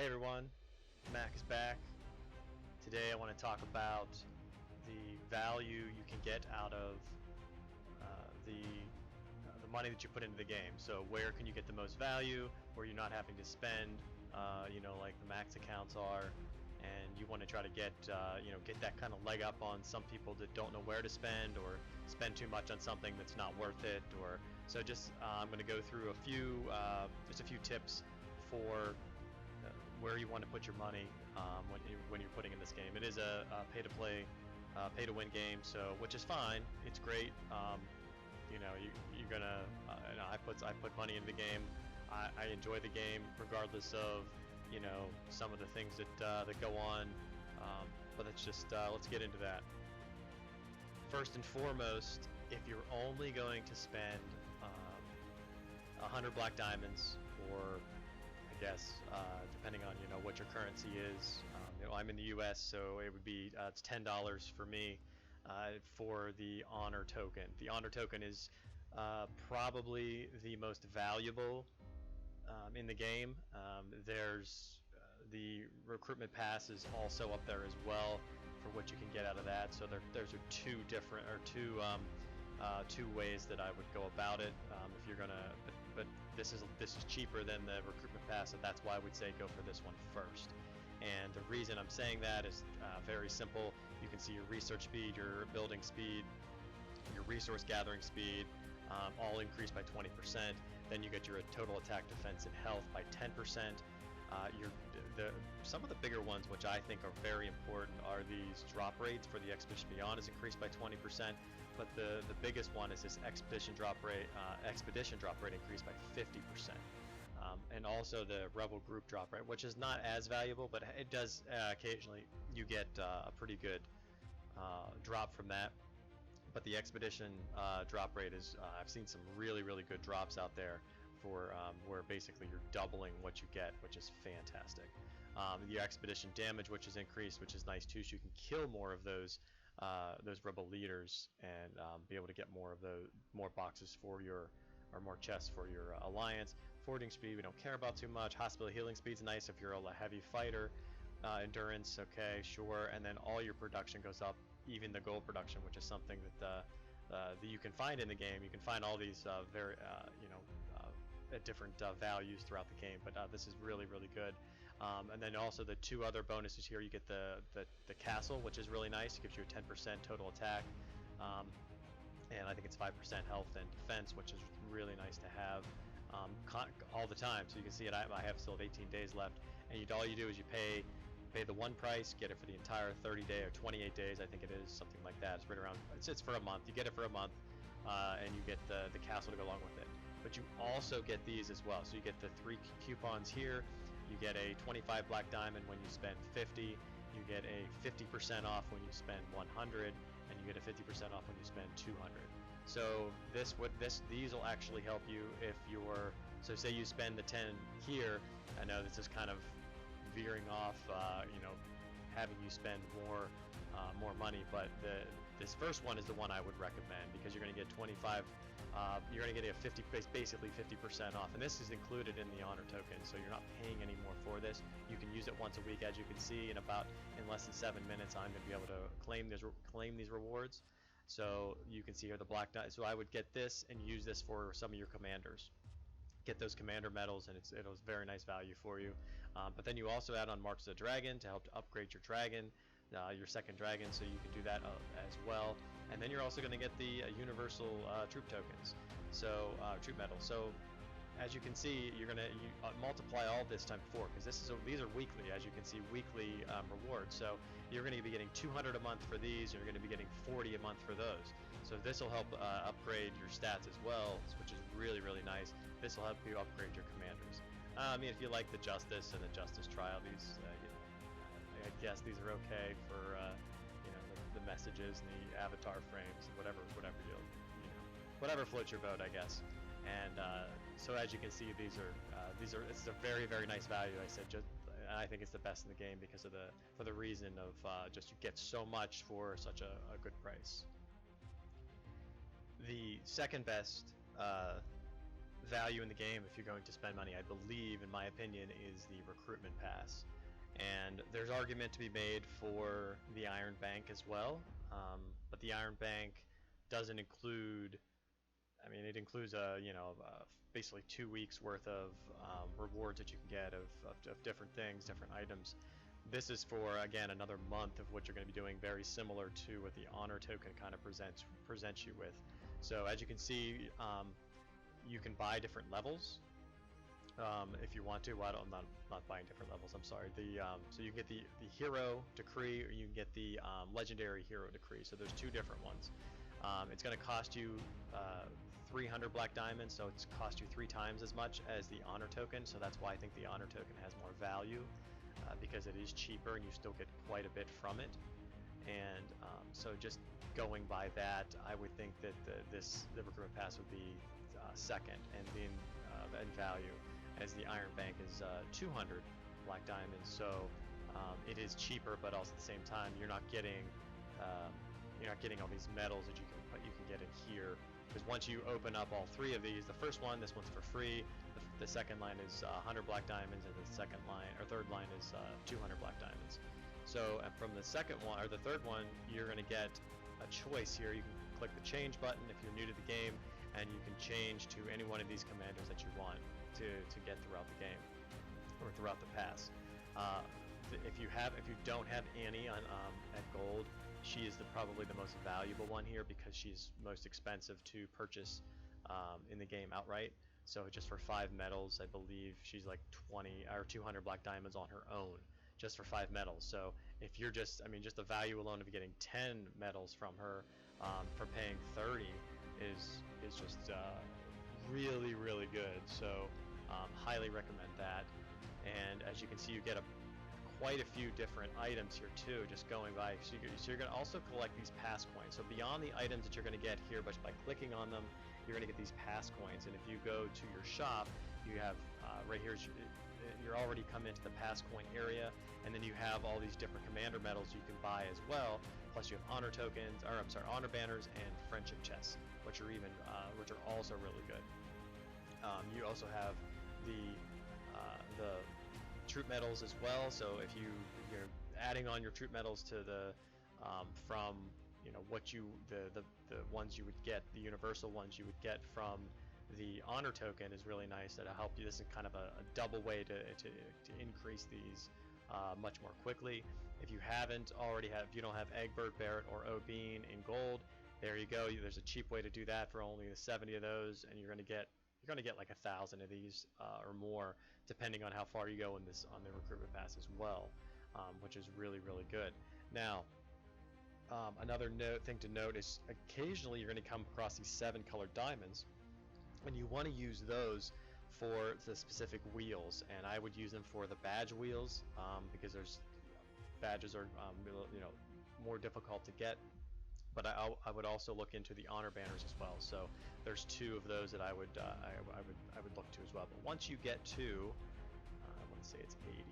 Hey everyone, Mac is back. Today I want to talk about the value you can get out of the money that you put into the game. So where can you get the most value, where you're not having to spend, like the max accounts are, and you want to try to get get that kind of leg up on some people that don't know where to spend or spend too much on something that's not worth it. Or so just I'm going to go through a few just a few tips for where you want to put your money when you're putting in this game. It is a pay-to-play, pay-to-win game, so which is fine. It's great. You're gonna. I put money into the game. I enjoy the game regardless of some of the things that go on. But let's get into that. First and foremost, if you're only going to spend 100 black diamonds, or I guess depending on what your currency is. I'm in the U.S., so it would be it's $10 for me for the honor token. The honor token is probably the most valuable in the game. There's the recruitment pass is also up there as well for what you can get out of that. So there's two different or two ways that I would go about it. If you're gonna, but this is cheaper than the recruitment pass, so that's why I would say go for this one first. And the reason I'm saying that is very simple. You can see your research speed, your building speed, your resource gathering speed, all increased by 20%. Then you get your total attack, defense, and health by 10%. Some of the bigger ones, which I think are very important, are these drop rates for the Expedition Beyond is increased by 20%, but the biggest one is this Expedition drop rate increased by 50%. And also the Rebel Group drop rate, which is not as valuable, but it does occasionally you get a pretty good drop from that. But the Expedition drop rate is I've seen some really good drops out there for where basically you're doubling what you get, which is fantastic. The Expedition damage, which is increased, which is nice too, so you can kill more of those rebel leaders and be able to get more boxes for your, or more chests for your alliance. Foraging speed we don't care about too much. Hospital healing speed's nice if you're a heavy fighter. Endurance, okay, sure. And then all your production goes up, even the gold production, which is something that you can find in the game. You can find all these very at different values throughout the game, but this is really good. And then also the two other bonuses here, you get the castle, which is really nice. It gives you a 10% total attack, and I think it's 5% health and defense, which is really nice to have all the time. So you can see it. I have still 18 days left, and all you do is you pay the one price, get it for the entire 30-day or 28 days, I think it is, something like that. It's right around. It's for a month. You get it for a month, and you get the castle to go along with it. But you also get these as well. So you get the 3 coupons here. You get a 25 black diamond when you spend 50. You get a 50% off when you spend 100, and you get a 50% off when you spend 200. So these will actually help you if you're. So say you spend the 10 here. I know this is kind of veering off, having you spend more money, but this first one is the one I would recommend, because you're going to get 25. You're going to get basically 50% off, and this is included in the honor token, so you're not paying any more for this. You can use it once a week, as you can see. In less than 7 minutes, I'm going to be able to claim these rewards. So you can see here the black die. So I would get this and use this for some of your commanders. Get those commander medals, and it'll very nice value for you. But then you also add on Marks of the Dragon to help to upgrade your dragon, your second dragon, so you can do that as well. And then you're also going to get the universal troop tokens, so troop medals. So as you can see, you're going to multiply all this times 4, because these are weekly, as you can see, weekly rewards. So you're going to be getting 200 a month for these, and you're going to be getting 40 a month for those. So this will help upgrade your stats as well, which is really nice. This will help you upgrade your commanders. I mean, if you like the Justice and the Justice Trial, these, I guess these are okay for the messages and the avatar frames and whatever whatever floats your boat, I guess. And so as you can see, it's a very nice value. I think it's the best in the game because of for the reason of just you get so much for such a good price. The second best value in the game if you're going to spend money, I believe, in my opinion, is the Recruitment Pass. And there's argument to be made for the Iron Bank as well, but the Iron Bank doesn't include. I mean, it includes basically 2 weeks worth of rewards that you can get of different things, different items. This is for, again, another month of what you're going to be doing, very similar to what the honor token kind of presents you with. So as you can see, you can buy different levels if you want to. Well, I'm not buying different levels. I'm sorry. So you can get the hero decree, or you can get the legendary hero decree. So there's 2 different ones. It's going to cost you 300 black diamonds, so it's cost you 3 times as much as the honor token. So that's why I think the honor token has more value, because it is cheaper and you still get quite a bit from it. And so just going by that, I would think that the Recruitment Pass would be second in value, as the Iron Bank is 200 black diamonds. So it is cheaper, but also at the same time you're not getting all these medals that you can get in here. Because once you open up all 3 of these, the first one, this one's for free. The second line is 100 black diamonds, and the third line is 200 black diamonds. So from the second one or the third one, you're going to get a choice here. You can click the change button if you're new to the game, and you can change to any one of these commanders that you want to get throughout the game or throughout the pass. If you don't have Annie at gold, she is probably the most valuable one here, because she's most expensive to purchase in the game outright. So just for 5 medals, I believe she's like 20 or 200 black diamonds on her own, just for 5 medals. So if you're just the value alone of getting 10 medals from her for paying 30 is just really, really good. So highly recommend that. And as you can see, you get quite a few different items here too, just going by. So you're going to also collect these pass coins. So beyond the items that you're going to get here, but by clicking on them, you're going to get these pass coins. And if you go to your shop, you have right here, you're already come into the pass coin area, and then you have all these different commander medals you can buy as well. Plus you have honor tokens, or I'm sorry, honor banners and friendship chests, which are also really good. You also have the troop medals as well. So if you're adding on your troop medals to the from the ones you would get, the universal ones you would get from the honor token, is really nice. That'll help you. This is kind of a double way to increase these much more quickly. If you if you don't have Egbert, Barrett, or O'Bean in gold, there you go. There's a cheap way to do that for only the 70 of those, and you're going to get like 1,000 of these or more, depending on how far you go on the Recruitment Pass as well, which is really, really good. Now, another thing to note is occasionally you're going to come across these 7 colored diamonds, and you want to use those for the specific wheels. And I would use them for the badge wheels, because badges are more difficult to get. But I would also look into the honor banners as well. So there's 2 of those that I would look to as well. But once you get to, I want to say it's 80.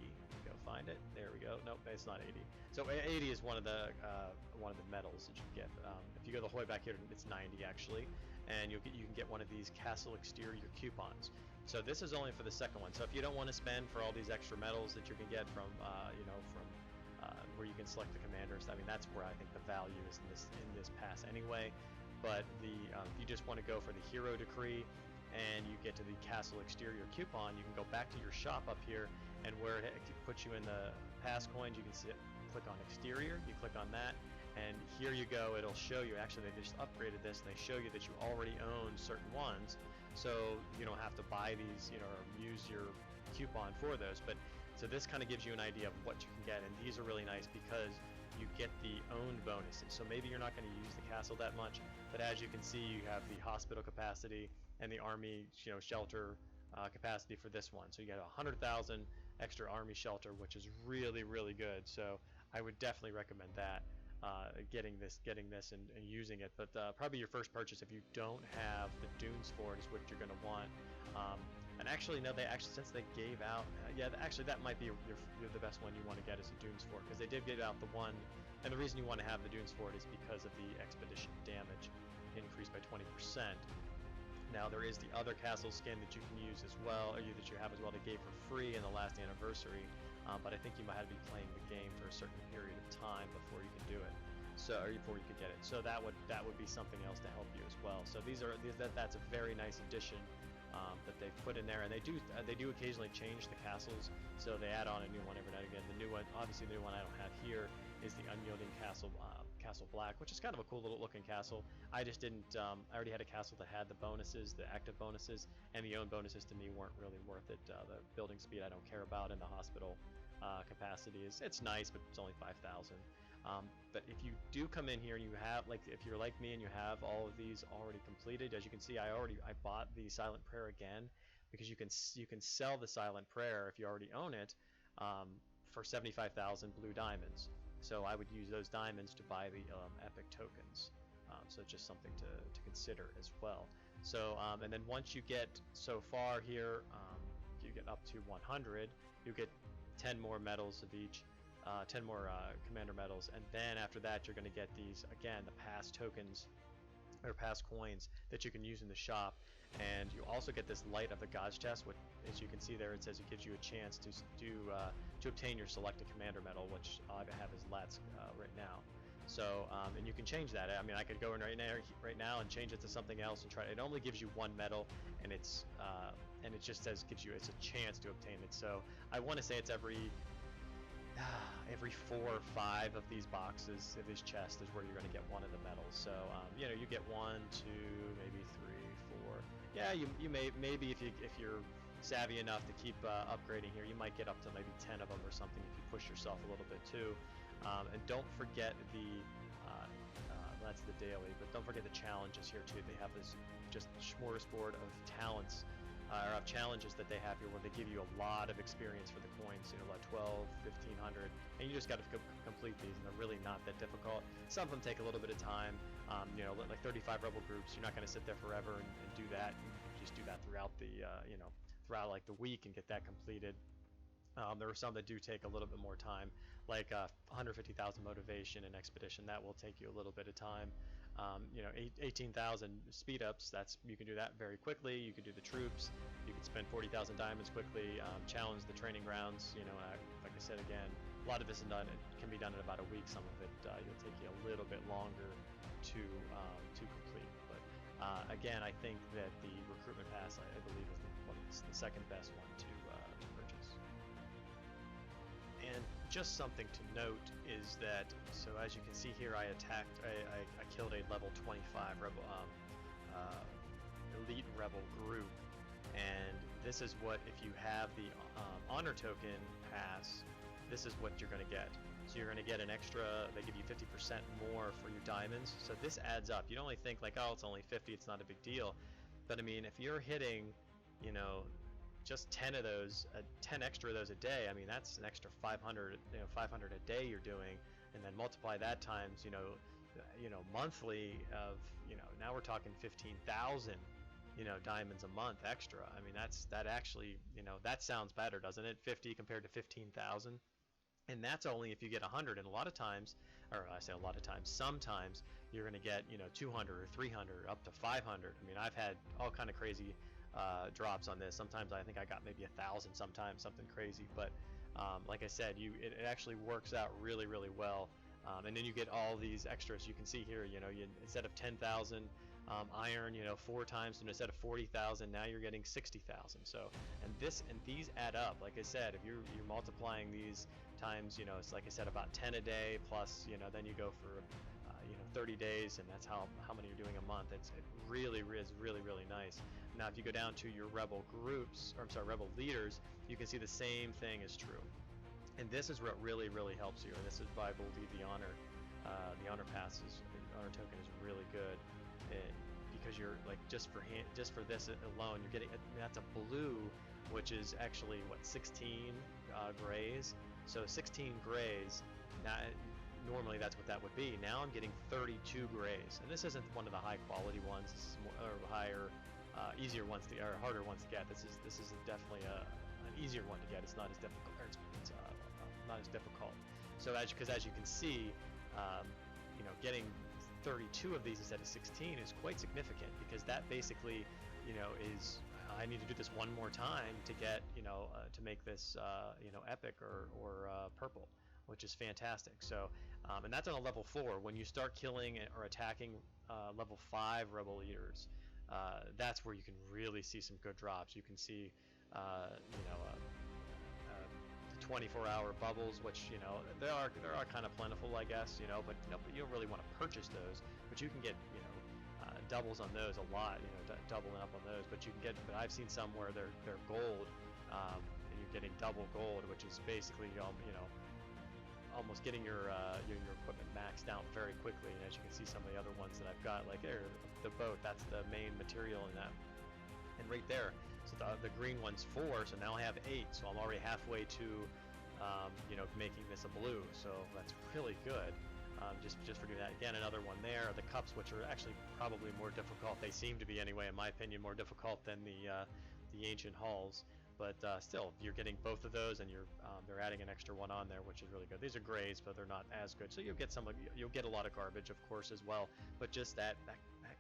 Go find it. There we go. Nope, it's not 80. So 80 is one of the medals that you get. If you go the whole way back here, it's 90 actually, and you can get one of these castle exterior coupons. So this is only for the second one. So if you don't want to spend for all these extra medals that you can get from where you can select the commanders, I mean, that's where I think the value is in this pass anyway. But if you just want to go for the hero decree and you get to the castle exterior coupon, you can go back to your shop up here, and where it puts you in the pass coins, you can click on exterior, you click on that, and here you go. It'll show you, actually they just upgraded this, and they show you that you already own certain ones, so you don't have to buy these, or use your coupon for those. But so this kind of gives you an idea of what you can get, and these are really nice because you get the owned bonuses. So maybe you're not going to use the castle that much, but as you can see, you have the hospital capacity and the army shelter capacity for this one. So you get 100,000 extra army shelter, which is really, really good. So I would definitely recommend that, getting this and using it. But probably your first purchase, if you don't have the Dunes Fort, is what you're going to want. And actually, no, since they gave out, actually that might be the best one you want to get, is the Dunes Fort, because they did give out the one, and the reason you want to have the Dunes Fort is because of the expedition damage increased by 20%. Now there is the other castle skin that you can use as well, or that you have as well, they gave for free in the last anniversary, but I think you might have to be playing the game for a certain period of time before you can do it. So, or before you could get it. So that would be something else to help you as well. So that's a very nice addition that they've put in there, and they do occasionally change the castles. So they add on a new one every now and again. The new one, obviously the new one I don't have here, is the Unyielding Castle, Castle Black, which is kind of a cool little looking castle. I just didn't. I already had a castle that had the bonuses, the active bonuses, and the own bonuses to me weren't really worth it. The building speed I don't care about, and the hospital capacity it's nice, but it's only 5,000. But if you do come in here and you have, like, if you're like me and you have all of these already completed, as you can see, I bought the Silent Prayer again, because you can sell the Silent Prayer if you already own it for 75,000 blue diamonds. So I would use those diamonds to buy the epic tokens. So just something to consider as well. So and then once you get so far here, you get up to 100, you get 10 more medals of each. 10 more commander medals, and then after that you're going to get these, again, the past tokens or past coins that you can use in the shop, and you also get this Light of the Gods chest, which, as you can see there, it says it gives you a chance to obtain your selected commander medal, which all I have is Let's right now. So and you can change that. I mean, I could go in right now and change it to something else and try. It only gives you one medal, and it just says it's a chance to obtain it. So I want to say it's every 4 or 5 of these boxes, of this chest, is where you're going to get one of the medals. So you know, you get 1, 2, maybe 3, 4. Yeah, you maybe if you're savvy enough to keep upgrading here, you might get up to maybe 10 of them or something if you push yourself a little bit too. And don't forget that's the daily, but don't forget the challenges here too. They have this just smorgasbord of talents. Or of challenges that they have here, where they give you a lot of experience for the coins, you know, like 12, 1,500, and you just got to complete these, and they're really not that difficult. Some of them take a little bit of time, you know, like 35 rebel groups. You're not going to sit there forever and do that. You just do that throughout the, you know, throughout like the week and get that completed. There are some that do take a little bit more time, like 150,000 motivation and expedition. That will take you a little bit of time. You know, 18,000 speed ups, you can do that very quickly. You can do the troops, you can spend 40,000 diamonds quickly, challenge the training grounds. You know, like I said again, a lot of this can be done in about a week. Some of it will take you a little bit longer to complete. But again, I think that the recruitment pass, I believe, is the second best one to purchase. And just something to note is that, so as you can see here, I killed a level 25 rebel, elite rebel group, and this is what, if you have the honor token pass, this is what you're going to get. So you're going to get an extra, they give you 50% more for your diamonds, so this adds up. You don't only think like, oh, it's only 50, it's not a big deal, but I mean, if you're hitting, you know, just 10 of those, 10 extra of those a day, I mean, that's an extra 500, you know, 500 a day you're doing, and then multiply that times, you know, monthly of, you know, now we're talking 15,000, you know, diamonds a month extra. I mean, that actually, you know, that sounds better, doesn't it? 50 compared to 15,000, and that's only if you get 100. And a lot of times, or I say a lot of times, sometimes you're going to get, you know, 200 or 300 up to 500. I mean, I've had all kind of crazy drops on this. Sometimes I think I got maybe 1,000, sometimes something crazy, but like I said, it actually works out really, really well. And then you get all these extras. You can see here, you know, instead of 10,000 iron, you know, 4 times, and instead of 40,000, now you're getting 60,000. So, and these add up. Like I said, if you're multiplying these times, you know, it's like I said, about 10 a day plus, you know, then you go for you know, 30 days, and that's how many you're doing a month. It really is really, really nice. Now, if you go down to your rebel groups, or I'm sorry, rebel leaders, you can see the same thing is true. And this is what really, really helps you. And this is why I believe the honor passes, the honor token is really good, and because you're like just for this alone, you're getting, that's a blue, which is actually what, 16 grays. So 16 grays. Now, normally that's what that would be. Now I'm getting 32 grays, and this isn't one of the high quality ones. This is more, or higher, easier ones to, or harder ones to get. This is definitely an easier one to get. It's not as difficult, or it's not as difficult. So because as you can see, you know, getting 32 of these instead of 16 is quite significant, because that basically is I need to do this one more time to get, to make this, epic or purple, which is fantastic. So, and that's on a level 4. When you start killing or attacking level 5 rebel leaders, that's where you can really see some good drops. You can see, the 24-hour bubbles, which they are kind of plentiful, I guess, but but you don't really want to purchase those. But you can get doubles on those a lot, doubling up on those. But you can get, but I've seen some where they're gold, and you're getting double gold, which is basically almost getting your equipment maxed out very quickly. And as you can see, some of the other ones that I've got, like there, the boat, that's the main material in that. And right there, so the green one's 4, so now I have 8, so I'm already halfway to, making this a blue. So that's really good. Just for doing that. Again, another one there. The cups, which are actually probably more difficult. They seem to be anyway, in my opinion, more difficult than the ancient halls. But still, you're getting both of those, and they're adding an extra one on there, which is really good. These are grays, but they're not as good. So you'll get you'll get a lot of garbage, of course, as well. But just that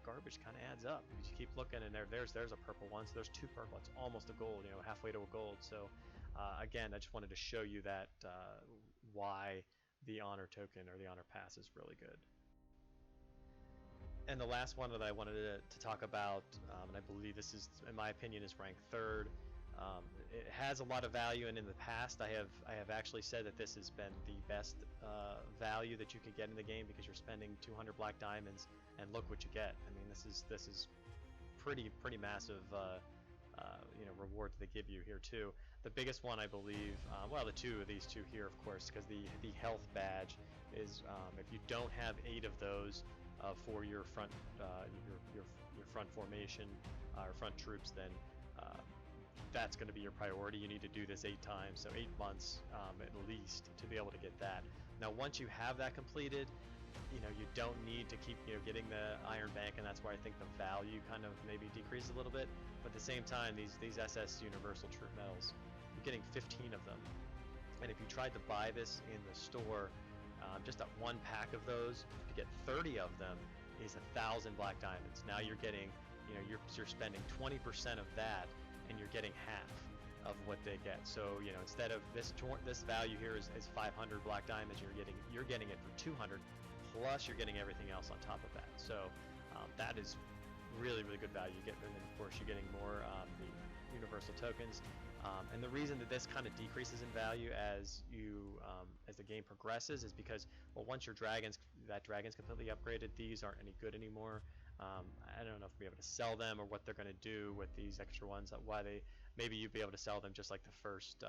garbage kind of adds up. You just keep looking, and there's a purple one. So there's 2 purple. It's almost a gold. Halfway to a gold. So again, I just wanted to show you that why the honor token or the honor pass is really good. And the last one that I wanted to talk about, and I believe this is, in my opinion, is ranked 3rd. It has a lot of value, and in the past I have actually said that this has been the best value that you could get in the game, because you're spending 200 black diamonds and look what you get. I mean, this is pretty massive reward that they give you here too. The biggest one, I believe, well, these two here, of course, because the health badge is, if you don't have 8 of those for your front your front formation or front troops, then that's going to be your priority. You need to do this 8 times, so 8 months at least to be able to get that. Now, once you have that completed, you don't need to keep getting the Iron Bank, and that's where I think the value kind of maybe decreases a little bit. But at the same time, these SS Universal Troop medals, you're getting 15 of them, and if you tried to buy this in the store, just a 1 pack of those, to get 30 of them is 1,000 black diamonds. Now you're getting, you're spending 20% of that, and you're getting half of what they get. So instead of this value here is 500 black diamonds, you're getting it for 200, plus you're getting everything else on top of that. So that is really good value. And then of course you're getting more the universal tokens. And the reason that this kind of decreases in value as the game progresses is because, well, once your dragon's completely upgraded, these aren't any good anymore. I don't know if we'll be able to sell them or what they're going to do with these extra ones. Maybe you'd be able to sell them just like the first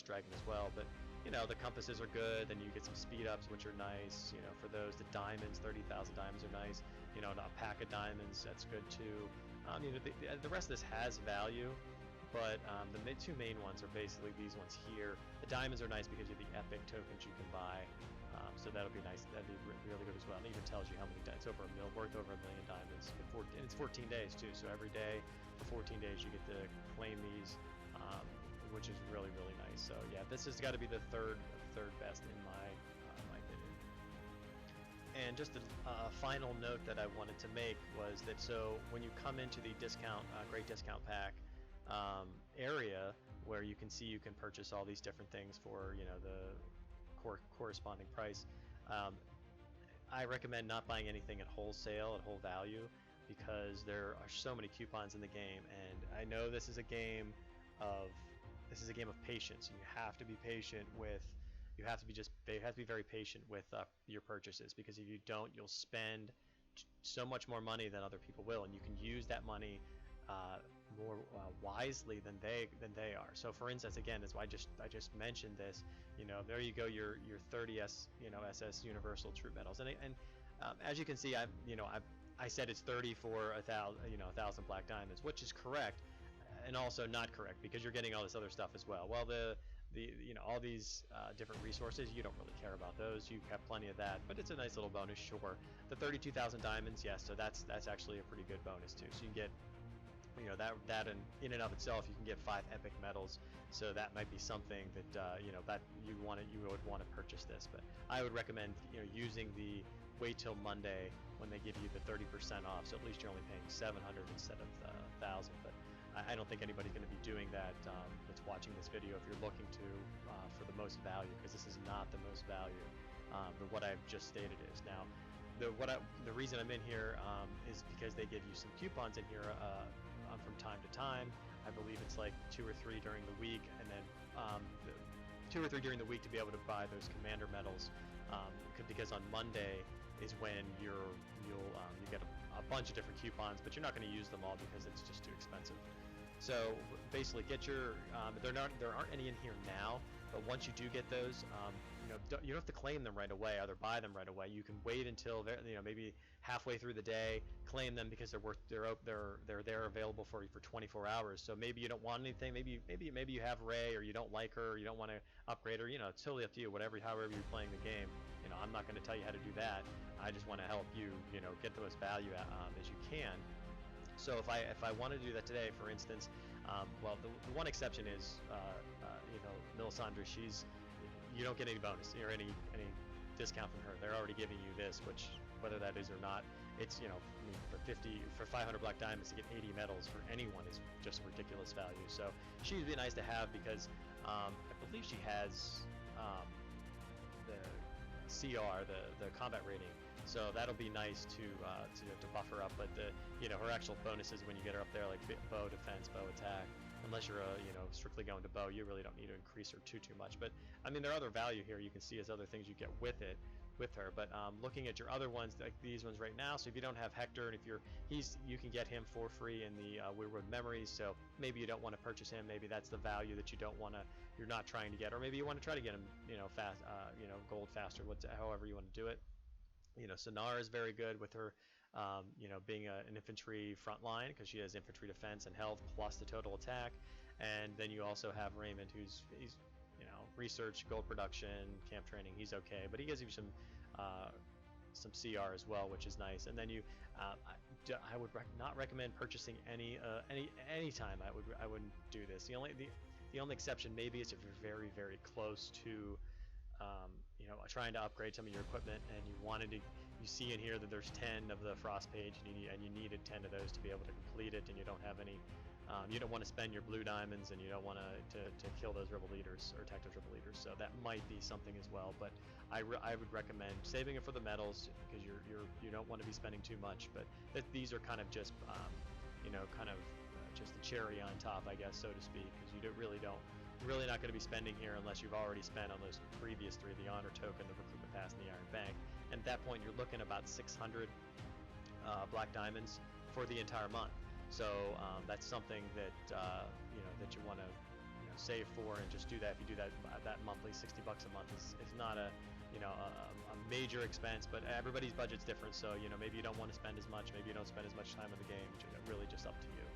dragon as well. But the compasses are good, and you get some speed ups, which are nice. For those, the diamonds, 30,000 diamonds are nice. A pack of diamonds, that's good too. The rest of this has value. But the 2 main ones are basically these ones here. The diamonds are nice because of the epic tokens you can buy, so that'll be nice. That'd be really good as well. And it even tells you how many. It's worth over 1 million diamonds. And it's 14 days too. So every day for 14 days you get to claim these, which is really nice. So yeah, this has got to be the third best in my opinion. And just a final note that I wanted to make was that, so when you come into the great discount pack area, where you can see you can purchase all these different things for the corresponding price, I recommend not buying anything at wholesale, at whole value, because there are so many coupons in the game. And I know this is a game of patience, and you have to be patient with. You have to be very patient with your purchases, because if you don't, you'll spend so much more money than other people will, and you can use that money more wisely than they are. So for instance, again, that's why I just mentioned this. There you go, your 30 SS Universal Troop medals, and as you can see, I said it's 30 for 1,000 black diamonds, which is correct, and also not correct, because you're getting all this other stuff as well. Well, all these different resources, you don't really care about those. You have plenty of that, but it's a nice little bonus, sure. The 32,000 diamonds, yes, so that's actually a pretty good bonus too. So you can get that in and of itself, you can get 5 epic medals. So that might be something that that you would want to purchase this. But I would recommend using the wait till Monday when they give you the 30% off. So at least you're only paying 700 instead of 1,000. But I don't think anybody's going to be doing that that's watching this video if you're looking to for the most value, because this is not the most value. But what I've just stated is now. The reason I'm in here is because they give you some coupons in here from time to time. I believe it's like 2 or 3 during the week, and then 2 or 3 during the week to be able to buy those commander medals. Because on Monday is when you get a bunch of different coupons, but you're not going to use them all because it's just too expensive. So basically, get your there aren't any in here now, but once you do get those, you don't have to claim them right away, either buy them right away. You can wait until maybe halfway through the day, claim them because they're there available for you for 24 hours. So maybe you don't want anything. Maybe you have Ray, or you don't like her, or you don't want to upgrade her. It's totally up to you. However you're playing the game. I'm not going to tell you how to do that. I just want to help you, get the most value as you can. So if I want to do that today, for instance, well, the one exception is, Melisandre. You don't get any bonus or any discount from her. They're already giving you this, which whether that is or not, it's for 500 black diamonds to get 80 medals for anyone is just ridiculous value. So she'd be nice to have because I believe she has the CR, the combat rating. So that'll be nice to buff her up, but her actual bonuses when you get her up there, like bow defense, bow attack. Unless you're strictly going to bow, you really don't need to increase her too much. But I mean, there are other value here you can see as other things you get with her. But looking at your other ones, like these ones right now. So if you don't have Hector, and if you can get him for free in the Weirwood Memories. So maybe you don't want to purchase him. Maybe that's the value that you're not trying to get, or maybe you want to try to get him, fast, gold faster. However you want to do it. Sonara is very good with her, being an infantry front line because she has infantry defense and health plus the total attack. And then you also have Raymond, he's research, gold production, camp training. He's okay, but he gives you some CR as well, which is nice. And then I would not recommend purchasing any time. I wouldn't do this. The only exception maybe is if you're very, very close to trying to upgrade some of your equipment, and you see in here that there's 10 of the frost page, and you needed 10 of those to be able to complete it, and you don't have any, you don't want to spend your blue diamonds, and you don't want to kill those rebel leaders or attack those rebel leaders. So that might be something as well. But I would recommend saving it for the medals because you don't want to be spending too much. But these are kind of just just the cherry on top, I guess, so to speak, because you're really not going to be spending here unless you've already spent on those previous 3, the honor token, the recruitment pass, and the Iron Bank. And at that point, you're looking about 600 black diamonds for the entire month. So that's something that that you want to save for, and just do that. If you do that monthly, $60 a month is not a major expense, but everybody's budget's different. So maybe you don't want to spend as much, maybe you don't spend as much time in the game. Really just up to you.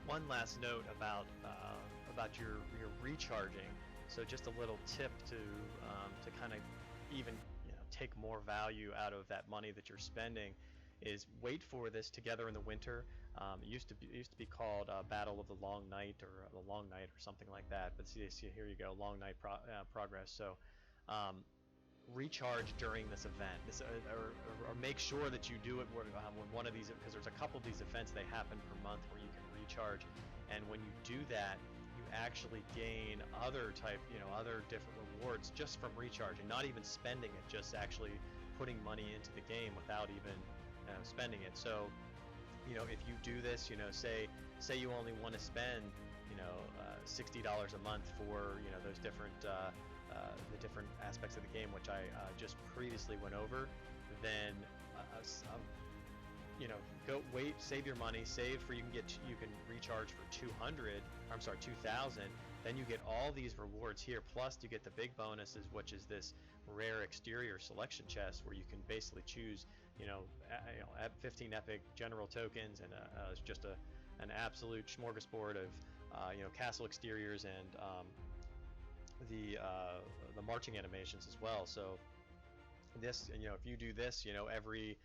One last note about your recharging. So just a little tip to kind of even take more value out of that money that you're spending is wait for this Together in the Winter. It used to be called Battle of the Long Night, or the Long Night, or something like that. But see here you go, Long Night Progress. So recharge during this event, or make sure that you do it when one of these, because there's a couple of these events, they happen per month where you can recharge, and when you do that, you actually gain other different rewards just from recharging, not even spending it, just actually putting money into the game without even spending it. So if you do this, say you only want to spend $60 a month for those different the different aspects of the game, which I just previously went over, then go wait, save your money, save for you can recharge for 2,000. Then you get all these rewards here, plus you get the big bonuses, which is this rare exterior selection chest where you can basically choose 15 epic general tokens, and just an absolute smorgasbord of castle exteriors and the marching animations as well. So this, if you do this, every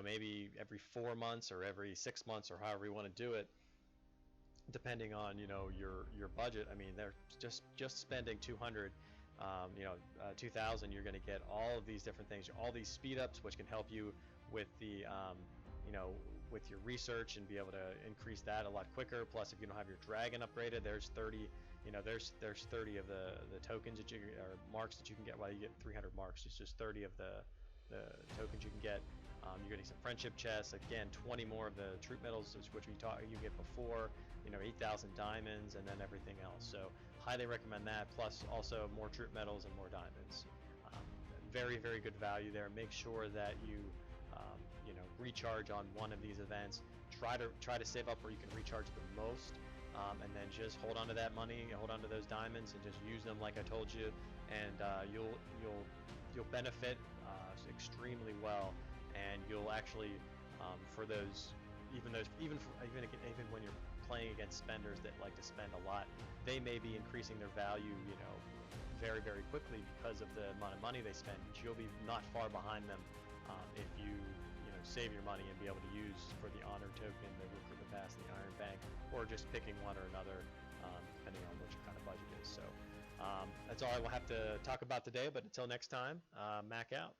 maybe every 4 months or every 6 months, or however you want to do it, depending on your budget. I mean, they're just spending 200 2000, you're going to get all of these different things, all these speed ups, which can help you with the with your research and be able to increase that a lot quicker. Plus, if you don't have your dragon upgraded, there's 30 there's 30 of the tokens that you or marks that you can get. Well, you get 300 marks. It's just 30 of the tokens you can get. You're getting some friendship chests. Again, 20 more of the troop medals, which you get before. 8,000 diamonds, and then everything else. So highly recommend that. Plus, also more troop medals and more diamonds. Very, very good value there. Make sure that you recharge on one of these events. Try to save up where you can recharge the most, and then just hold on to that money, hold on to those diamonds, and just use them like I told you, and you'll benefit extremely well, and you'll actually for those even when you're playing against spenders that like to spend a lot, they may be increasing their value very, very quickly because of the amount of money they spend. You'll be not far behind them if you save your money and be able to use for the honor token, the recruitment pass, and the iron bank, or just picking one or another depending on what your kind of budget is. So that's all I will have to talk about today, but until next time, Mac out.